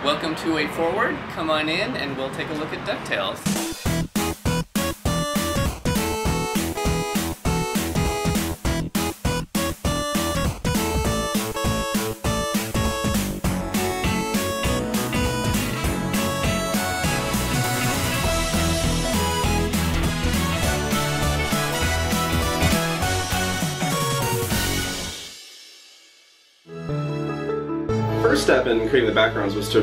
Welcome to Way Forward. Come on in and we'll take a look at DuckTales. First step in creating the backgrounds was to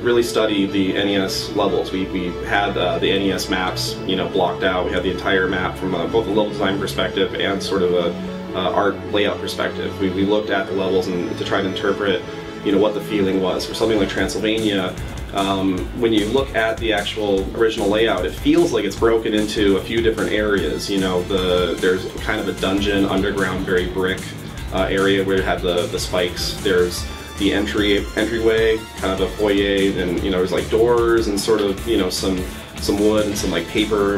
really study the NES levels. We had the NES maps, blocked out. We had the entire map from both a level design perspective and sort of a art layout perspective. We looked at the levels and to try to interpret, what the feeling was. For something like Transylvania, when you look at the actual original layout, it feels like it's broken into a few different areas. There's kind of a dungeon, underground, very brick area where you have the spikes. There's the entryway, kind of a foyer, and there's like doors and sort of some wood and some like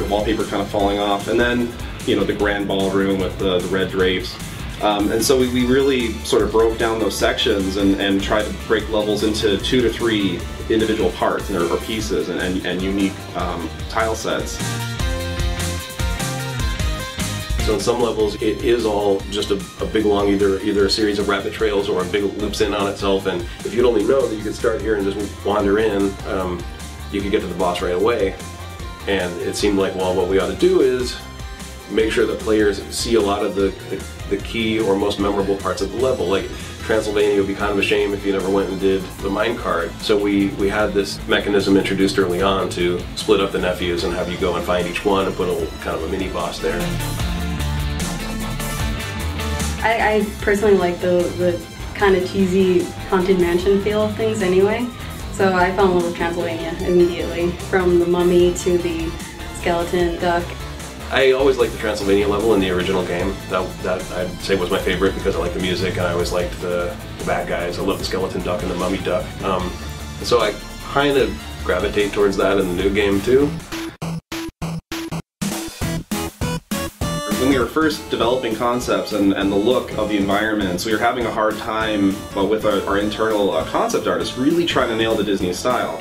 wallpaper kind of falling off, and then the grand ballroom with the red drapes. And so we really sort of broke down those sections and tried to break levels into 2 to 3 individual parts or pieces and unique tile sets. So in some levels it is all just a big long either a series of rabbit trails or a big loops in on itself, and if you'd only know that you could start here and just wander in, you could get to the boss right away. And it seemed like, well, what we ought to do is make sure that players see a lot of the key or most memorable parts of the level. Like Transylvania would be kind of a shame if you never went and did the minecart. So we had this mechanism introduced early on to split up the nephews and have you go and find each one and put a kind of a mini boss there. I personally like the kind of cheesy Haunted Mansion feel of things anyway, so I fell in love with Transylvania immediately, from the mummy to the skeleton duck. I always liked the Transylvania level in the original game. That I'd say was my favorite because I liked the music and I always liked the bad guys. I love the skeleton duck and the mummy duck. So I kind of gravitate towards that in the new game too. When we were first developing concepts and the look of the environments, we were having a hard time with our internal concept artists really trying to nail the Disney style.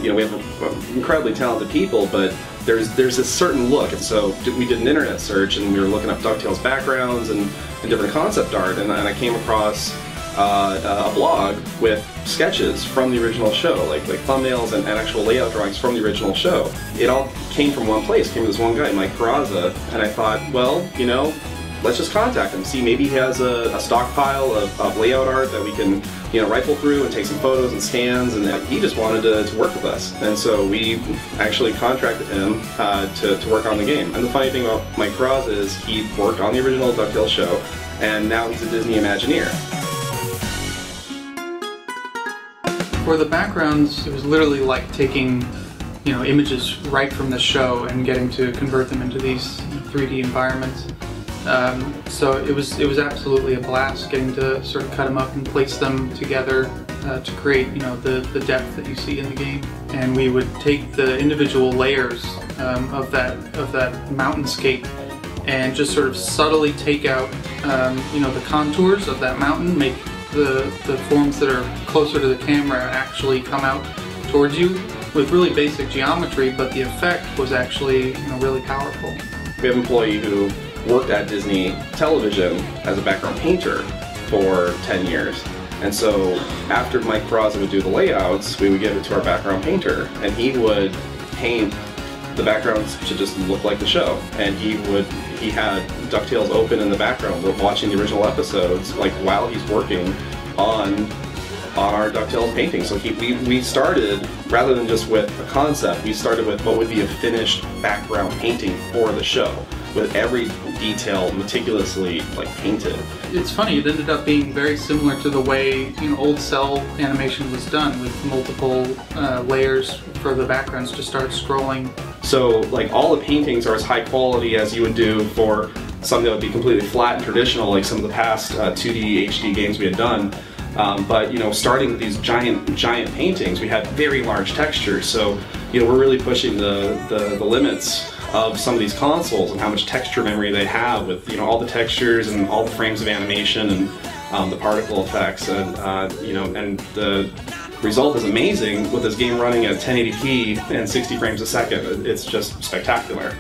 We have incredibly talented people, but there's this certain look, and so we did an internet search and we were looking up DuckTales backgrounds and different concept art, and I came across a blog with sketches from the original show, like thumbnails and actual layout drawings from the original show. It all came from one place, came from this one guy, Mike Peraza, and I thought, well, let's just contact him, see maybe he has a stockpile of layout art that we can rifle through and take some photos and scans, and he just wanted to work with us. And so we actually contracted him to work on the game. And the funny thing about Mike Peraza is he worked on the original DuckTales show, and now he's a Disney Imagineer. For the backgrounds, it was literally like taking, images right from the show and getting to convert them into these 3D environments. So it was absolutely a blast getting to sort of cut them up and place them together to create, the depth that you see in the game. And we would take the individual layers of that mountainscape and just sort of subtly take out, the contours of that mountain, make the forms that are closer to the camera actually come out towards you with really basic geometry, but the effect was actually really powerful. We have an employee who worked at Disney Television as a background painter for 10 years. And so after Mike Peraza would do the layouts, we would give it to our background painter, and he would paint the backgrounds to just look like the show. And he had DuckTales open in the background. We're watching the original episodes like while he's working on our DuckTales painting. So we started, rather than just with a concept, we started with what would be a finished background painting for the show, with every detail meticulously painted. It's funny, it ended up being very similar to the way old cell animation was done, with multiple layers for the backgrounds to start scrolling. So all the paintings are as high quality as you would do for something that would be completely flat and traditional, like some of the past 2D HD games we had done. But starting with these giant paintings, we had very large textures. So we're really pushing the limits of some of these consoles and how much texture memory they have with all the textures and all the frames of animation and the particle effects and and the result is amazing with this game running at 1080p and 60 frames a second. It's just spectacular.